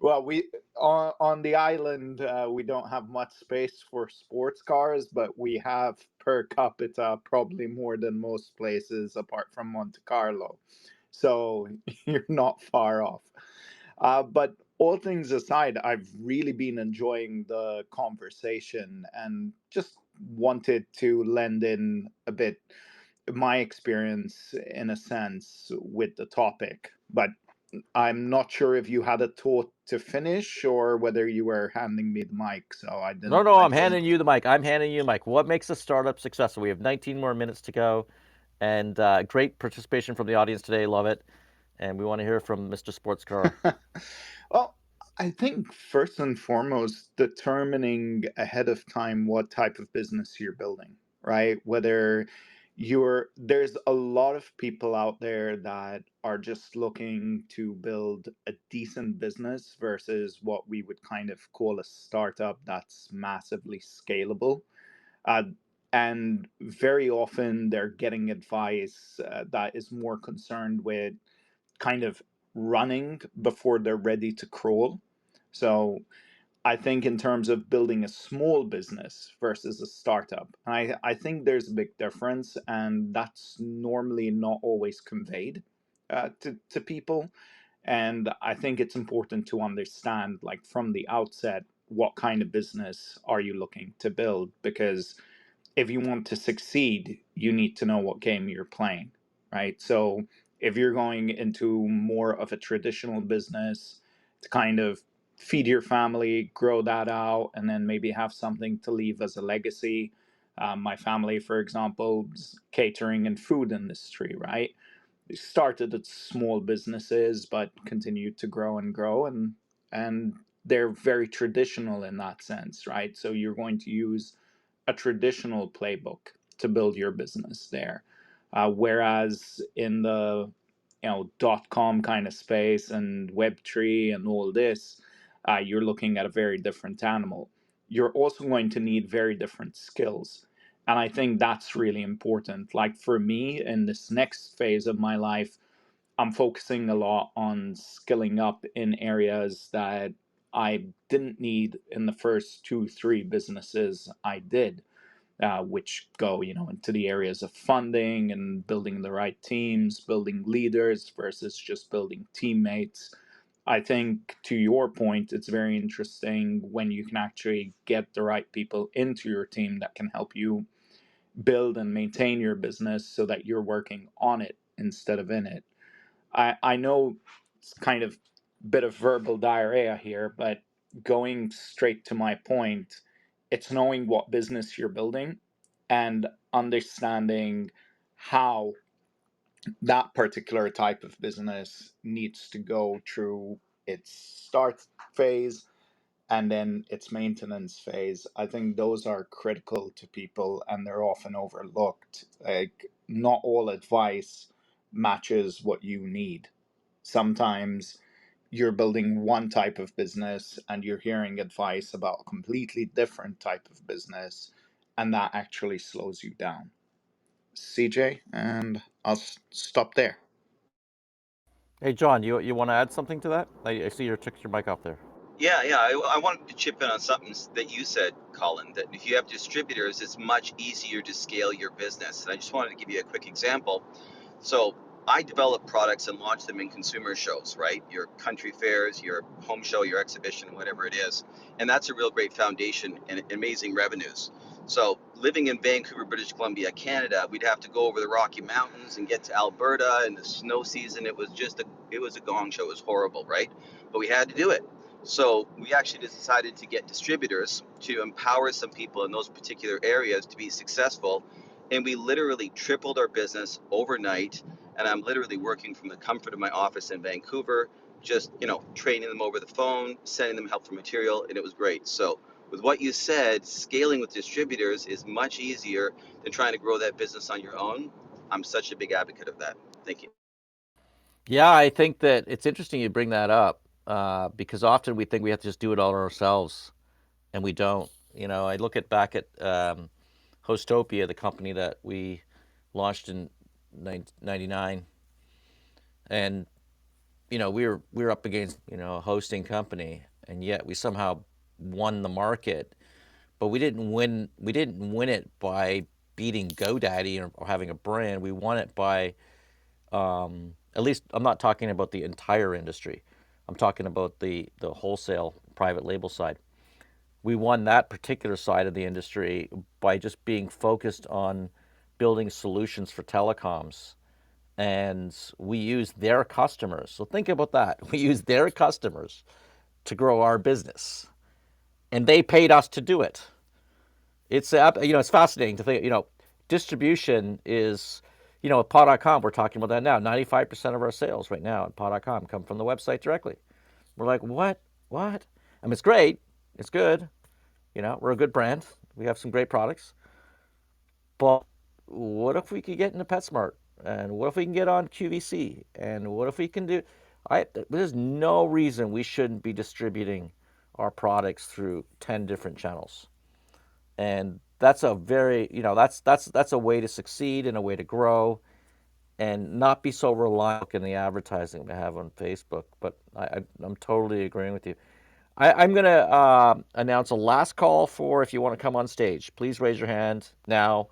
Well, we on the island we don't have much space for sports cars, but we have per capita probably more than most places apart from Monte Carlo. So you're not far off. But all things aside, I've really been enjoying the conversation and just wanted to lend in a bit my experience in a sense with the topic. But I'm not sure if you had a thought to finish or whether you were handing me the mic. So No, no, I I'm didn't. handing you the mic. I'm handing you the mic. What makes a startup successful? We have 19 more minutes to go, and great participation from the audience today. Love it, and we want to hear from Mr. Sports Car. Well, I think first and foremost, determining ahead of time what type of business you're building, right? Whether there's a lot of people out there that are just looking to build a decent business versus what we would kind of call a startup that's massively scalable. Uh, and very often they're getting advice that is more concerned with kind of running before they're ready to crawl. So I think in terms of building a small business versus a startup, I think there's a big difference, and that's normally not always conveyed to people. And I think it's important to understand, like from the outset, what kind of business are you looking to build? Because if you want to succeed, you need to know what game you're playing, right? So if you're going into more of a traditional business to kind of feed your family, grow that out, and then maybe have something to leave as a legacy. My family, for example, is catering and food industry, right? They started as small businesses, but continued to grow and grow, and they're very traditional in that sense, right? So you're going to use a traditional playbook to build your business there. Whereas in the .com kind of space and Web3 and all this, you're looking at a very different animal. You're also going to need very different skills. And I think that's really important. Like for me, in this next phase of my life, I'm focusing a lot on skilling up in areas that I didn't need in the first two, three businesses I did, which go, into the areas of funding and building the right teams, building leaders versus just building teammates. I think to your point, it's very interesting when you can actually get the right people into your team that can help you build and maintain your business so that you're working on it instead of in it. I know it's kind of a bit of verbal diarrhea here, but going straight to my point, it's knowing what business you're building and understanding how that particular type of business needs to go through its start phase and then its maintenance phase. I think those are critical to people and they're often overlooked. Like, not all advice matches what you need. Sometimes you're building one type of business and you're hearing advice about a completely different type of business, and that actually slows you down. CJ, and I'll stop there. Hey, John, you want to add something to that? I see you took your mic off there. Yeah. I wanted to chip in on something that you said, Colin, that if you have distributors, it's much easier to scale your business. And I just wanted to give you a quick example. So I develop products and launch them in consumer shows, right? Your country fairs, your home show, your exhibition, whatever it is. And that's a real great foundation and amazing revenues. So living in Vancouver, British Columbia, Canada, we'd have to go over the Rocky Mountains and get to Alberta in the snow season. It was a gong show. It was horrible, right? But we had to do it. So we actually decided to get distributors to empower some people in those particular areas to be successful, and we literally tripled our business overnight. And I'm literally working from the comfort of my office in Vancouver, just training them over the phone, sending them helpful material, and it was great. So with what you said, scaling with distributors is much easier than trying to grow that business on your own. I'm such a big advocate of that. Thank you. Yeah, I think that it's interesting you bring that up because often we think we have to just do it all ourselves, and we don't. I look at back at Hostopia, the company that we launched in '99, and we were up against a hosting company, and yet we somehow won the market. But we didn't win it by beating GoDaddy or having a brand. We won it by at least I'm not talking about the entire industry. I'm talking about the wholesale private label side. We won that particular side of the industry by just being focused on building solutions for telecoms, and we use their customers. So think about that. We use their customers to grow our business, and they paid us to do it. It's fascinating to think. Distribution is, at paw.com, we're talking about that now. 95% of our sales right now at paw.com come from the website directly. We're like, what? What? I mean, it's great. It's good. We're a good brand. We have some great products. But what if we could get into PetSmart? And what if we can get on QVC? And what if we can do? There's no reason we shouldn't be distributing our products through 10 different channels. And that's a very, that's a way to succeed and a way to grow, and not be so reliant on the advertising we have on Facebook. But I'm totally agreeing with you. I'm going to announce a last call for if you want to come on stage. Please raise your hand now.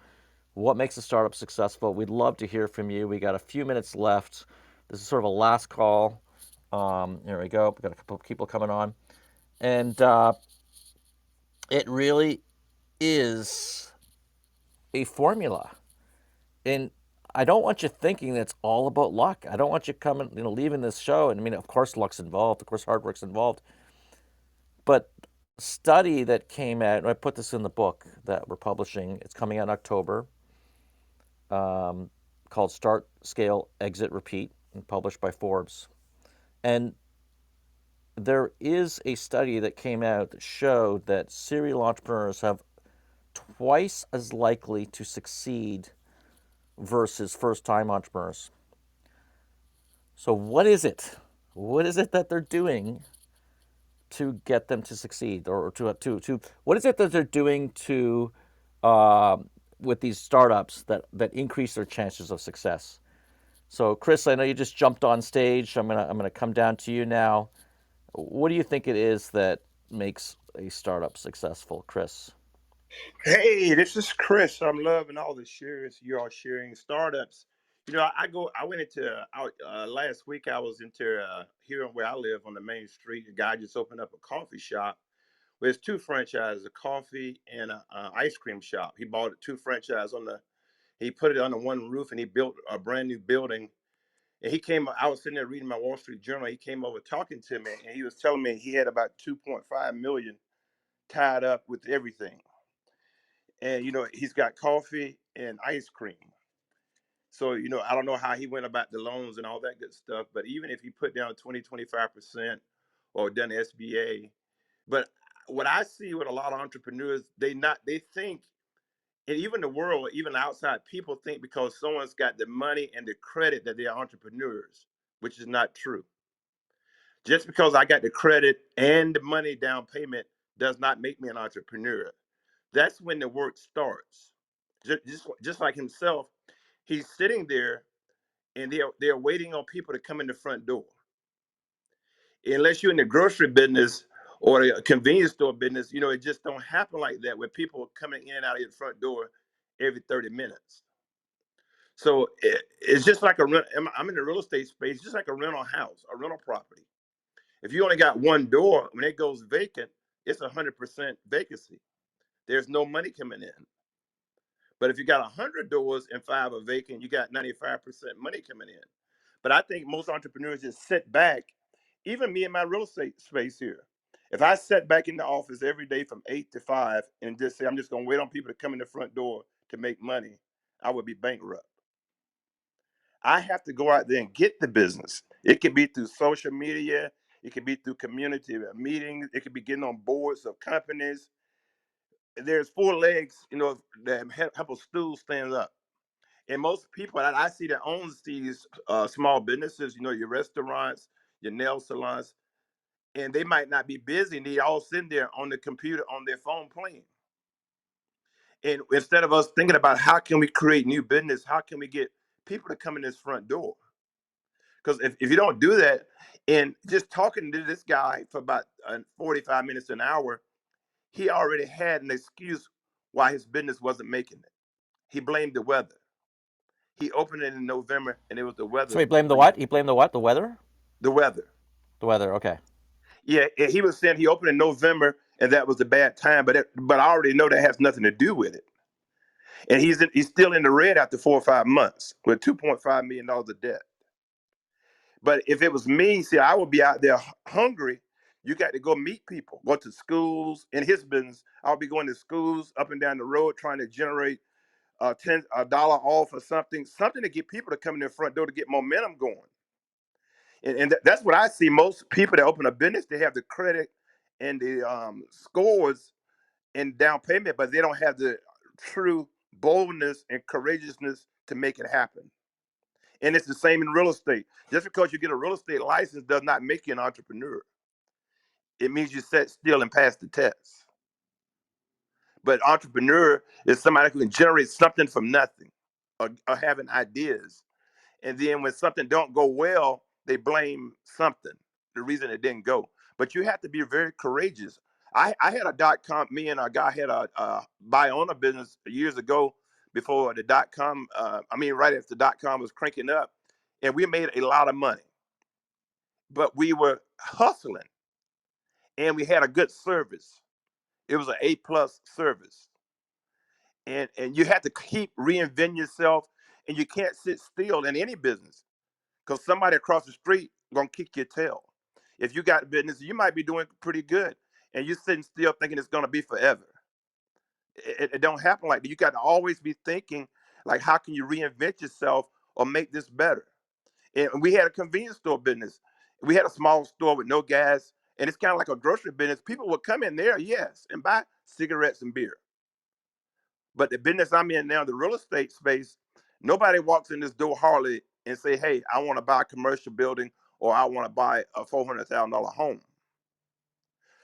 What makes a startup successful? We'd love to hear from you. We got a few minutes left. This is sort of a last call. Here we go. We've got a couple of people coming on. And it really is a formula. And I don't want you thinking that it's all about luck. I don't want you coming, leaving this show. And I mean, of course, luck's involved. Of course, hard work's involved. But study that came out, and I put this in the book that we're publishing. It's coming out in October, called Start, Scale, Exit, Repeat, and published by Forbes. And there is a study that came out that showed that serial entrepreneurs have twice as likely to succeed versus first-time entrepreneurs. So what is it? What is it that they're doing to get them to succeed, or to what is it that they're doing to with these startups that increase their chances of success? So, Chris, I know you just jumped on stage. I'm gonna come down to you now. What do you think it is that makes a startup successful, Chris? Hey, this is Chris. I'm loving all the shares you are sharing startups. I went into last week. I was into here where I live on the main street. A guy just opened up a coffee shop. Well, there's two franchises: a coffee and a ice cream shop. He bought two franchises on the. He put it under one roof, and he built a brand new building. And he came. I was sitting there reading my Wall Street Journal. He came over talking to me, and he was telling me he had about 2.5 million tied up with everything. And he's got coffee and ice cream. So I don't know how he went about the loans and all that good stuff, but even if he put down 20-25% or done SBA. But what I see with a lot of entrepreneurs, they think, and even the world, even outside people think because someone's got the money and the credit that they are entrepreneurs, which is not true. Just because I got the credit and the money down payment does not make me an entrepreneur. That's when the work starts. Just like himself, he's sitting there and they're waiting on people to come in the front door. Unless you're in the grocery business or a convenience store business, it just don't happen like that where people are coming in and out of your front door every 30 minutes. So it's just like a rent. I'm in the real estate space, just like a rental house, a rental property. If you only got one door, when it goes vacant, it's 100% vacancy. There's no money coming in. But if you got 100 doors and five are vacant, you got 95% money coming in. But I think most entrepreneurs just sit back, even me in my real estate space here. If I sat back in the office every day from 8 to 5 and just say, I'm just going to wait on people to come in the front door to make money, I would be bankrupt. I have to go out there and get the business. It could be through social media, it could be through community meetings, it could be getting on boards of companies. There's four legs, that help a stool stand up. And most people that I see that owns these small businesses, your restaurants, your nail salons, and they might not be busy, and they all sitting there on the computer on their phone playing. And instead of us thinking about how can we create new business, how can we get people to come in this front door? Because if you don't do that, and just talking to this guy for about 45 minutes to an hour, he already had an excuse why his business wasn't making it. He blamed the weather. He opened it in November, and it was the So weather he blamed the freeze. what? He blamed the what? The weather? The weather. The weather. Okay. Yeah, and he was saying he opened in November, and that was a bad time. But I already know that has nothing to do with it. And he's still in the red after 4 or 5 months with $2.5 million of debt. But if it was me, see, I would be out there hungry. You got to go meet people, go to schools. In his business, I'll be going to schools up and down the road trying to generate $10 off or something to get people to come in the front door to get momentum going. And that's what I see. Most people that open a business, they have the credit and the scores and down payment, but they don't have the true boldness and courageousness to make it happen. And it's the same in real estate. Just because you get a real estate license does not make you an entrepreneur. It means you sit still and pass the test. But entrepreneur is somebody who can generate something from nothing, or having ideas. And then when something don't go well, they blame something, the reason it didn't go. But you have to be very courageous. I had a .com. Me and a guy had a buy on a business years ago before the .com. Right after .com was cranking up, and we made a lot of money. But we were hustling, and we had a good service. It was an A+ service, and you have to keep reinventing yourself, and you can't sit still in any business because somebody across the street gonna kick your tail. If you got business, you might be doing pretty good, and you're sitting still thinking it's gonna be forever. It don't happen like that. You got to always be thinking like, how can you reinvent yourself or make this better? And we had a convenience store business. We had a small store with no gas, and it's kind of like a grocery business. People would come in there, yes, and buy cigarettes and beer. But the business I'm in now, the real estate space, nobody walks in this door hardly and say, "Hey, I want to buy a commercial building or I want to buy a $400,000 home."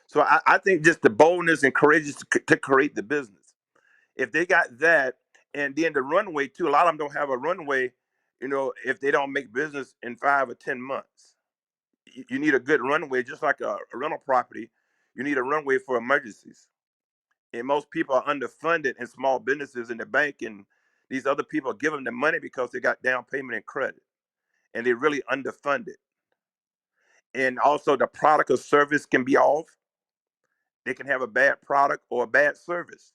So I think just the boldness and courage to create the business. If they got that, and then the runway too, a lot of them don't have a runway. If they don't make business in 5 or 10 months, you need a good runway, just like a rental property. You need a runway for emergencies. And most people are underfunded in small businesses in the bank, and these other people give them the money because they got down payment and credit, and they really underfunded. And also, the product or service can be off. They can have a bad product or a bad service,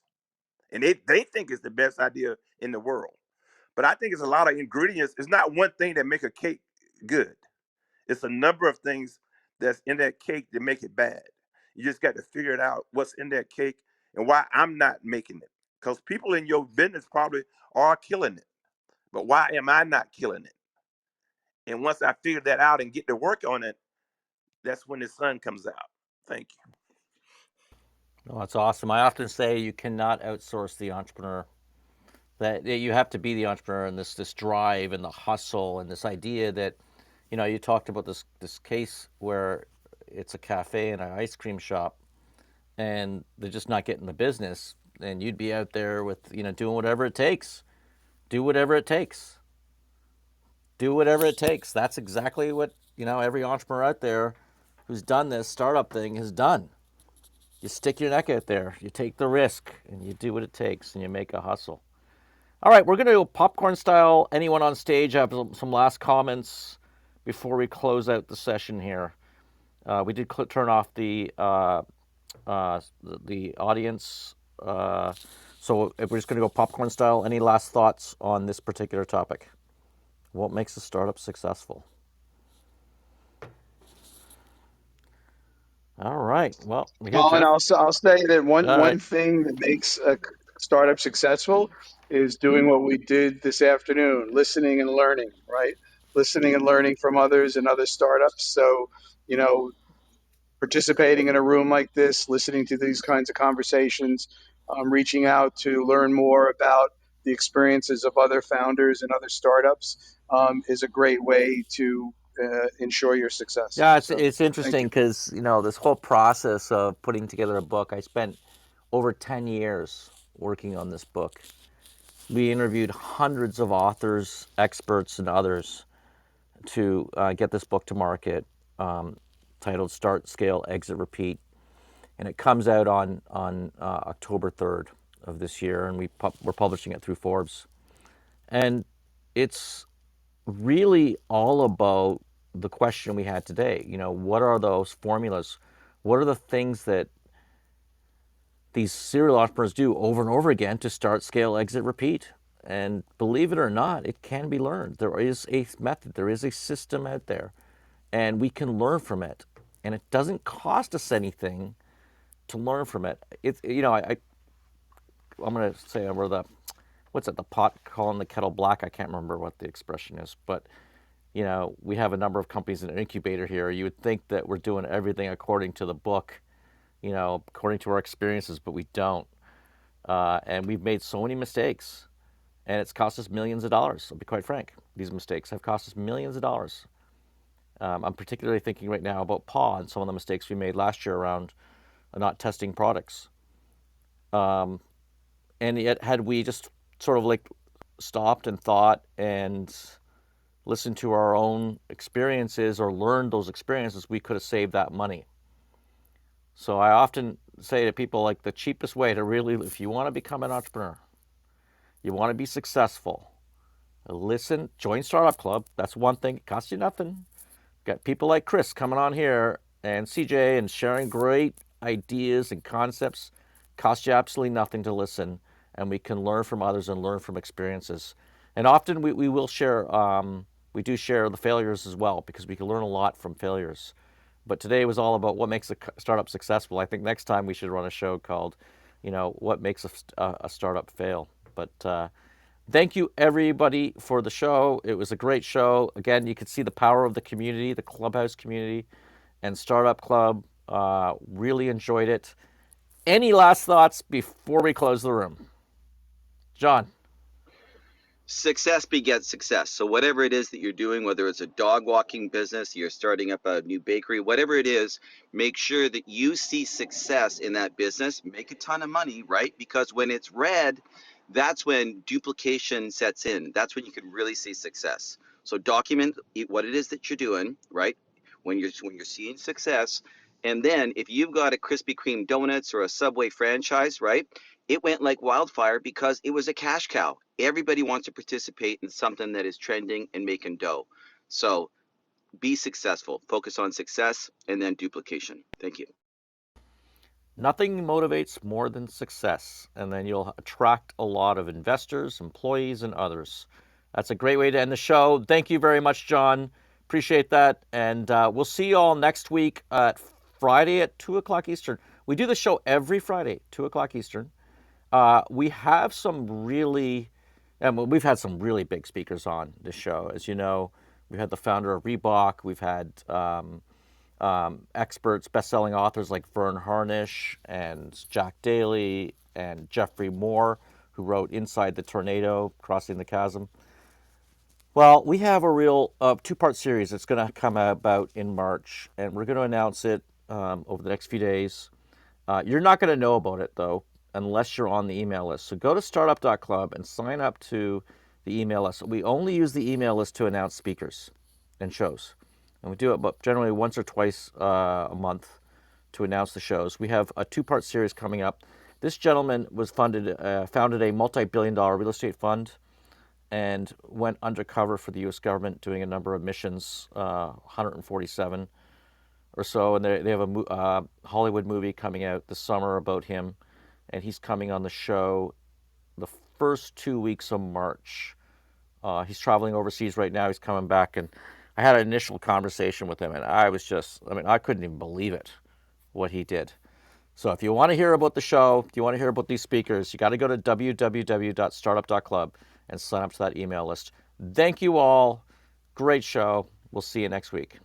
and they think it's the best idea in the world. But I think it's a lot of ingredients. It's not one thing that make a cake good. It's a number of things that's in that cake that make it bad. You just got to figure it out what's in that cake and why I'm not making it. Because people in your business probably are killing it. But why am I not killing it? And once I figure that out and get to work on it, that's when the sun comes out. Thank you. Well, that's awesome. I often say you cannot outsource the entrepreneur. That you have to be the entrepreneur, and this drive and the hustle and this idea that, you talked about this case where it's a cafe and an ice cream shop, and they're just not getting the business. and you'd be out there with, doing whatever it takes. Do whatever it takes. Do whatever it takes. That's exactly what, every entrepreneur out there who's done this startup thing has done. You stick your neck out there, you take the risk, and you do what it takes, and you make a hustle. All right, we're going to do popcorn style. Anyone on stage have some last comments before we close out the session here? We did turn off the audience. So if we're just going to go popcorn style, any last thoughts on this particular topic? What makes a startup successful? All right. Well, we hear Colin, Jeff. I'll say that one All right. one thing that makes a startup successful is doing what we did this afternoon, listening and learning, right? Listening and learning from others and other startups. So, you know, participating in a room like this, listening to these kinds of conversations, reaching out to learn more about the experiences of other founders and other startups is a great way to ensure your success. Yeah, it's So, it's thank interesting you. because this whole process of putting together a book, I spent over 10 years working on this book. We interviewed hundreds of authors, experts, and others to get this book to market, titled "Start, Scale, Exit, Repeat," and it comes out on October 3rd of this year, and we're publishing it through Forbes, and it's really all about the question we had today. What are those formulas? What are the things that these serial entrepreneurs do over and over again to start, scale, exit, repeat? And believe it or not, it can be learned. There is a method, there is a system out there, and we can learn from it. And it doesn't cost us anything to learn from it. It's I'm gonna say over the what's it, the pot calling the kettle black. I can't remember what the expression is, but we have a number of companies in an incubator here. You would think that we're doing everything according to the book, according to our experiences, but we don't. And we've made so many mistakes, and it's cost us millions of dollars. I'll be quite frank. These mistakes have cost us millions of dollars. I'm particularly thinking right now about Paw and some of the mistakes we made last year around not testing products. And yet, had we just sort of like stopped and thought and listened to our own experiences or learned those experiences, we could have saved that money. So I often say to people, like, the cheapest way to really, if you want to become an entrepreneur, you want to be successful, listen, join Startup Club. That's one thing. It costs you nothing. Got people like Chris coming on here and CJ and sharing great ideas and concepts. Costs you absolutely nothing to listen, and we can learn from others and learn from experiences. And often we will share, we do share the failures as well, because we can learn a lot from failures. But today was all about what makes a startup successful. I think next time we should run a show called, what makes a startup fail. But thank you, everybody, for the show. It was a great show. Again, you could see the power of the community, the Clubhouse community, and Startup Club. Really enjoyed it. Any last thoughts before we close the room? John. Success begets success. So whatever it is that you're doing, whether it's a dog walking business, you're starting up a new bakery, whatever it is, make sure that you see success in that business. Make a ton of money, right? Because when it's red, that's when duplication sets in. That's when you can really see success. So document what it is that you're doing, right? When you're seeing success, and then if you've got a Krispy Kreme donuts or a Subway franchise, right? It went like wildfire because it was a cash cow. Everybody wants to participate in something that is trending and making dough. So be successful. Focus on success and then duplication. Thank you. Nothing motivates more than success, and then you'll attract a lot of investors, employees, and others. That's a great way to end the show. Thank you very much, John. Appreciate that. And we'll see you all next week at Friday at 2 o'clock Eastern. We do the show every Friday, 2 o'clock Eastern. We have some really, and we've had some really big speakers on this show. As you know, we've had the founder of Reebok. We've had experts, best-selling authors like Vern Harnish and Jack Daly and Jeffrey Moore, who wrote Inside the Tornado, Crossing the Chasm. Well, we have a real two-part series that's going to come about in March, and we're going to announce it over the next few days. You're not going to know about it, though, unless you're on the email list. So go to startup.club and sign up to the email list. We only use the email list to announce speakers and shows. And we do it but generally once or twice a month to announce the shows. We have a two-part series coming up. This gentleman was founded a multi-billion-dollar real estate fund and went undercover for the U.S. government doing a number of missions, 147 or so. And they have a Hollywood movie coming out this summer about him, and he's coming on the show the first 2 weeks of March. He's traveling overseas right now. He's coming back, and I had an initial conversation with him, and I couldn't even believe it, what he did. So if you want to hear about the show, if you want to hear about these speakers, you got to go to www.startup.club and sign up to that email list. Thank you all. Great show. We'll see you next week.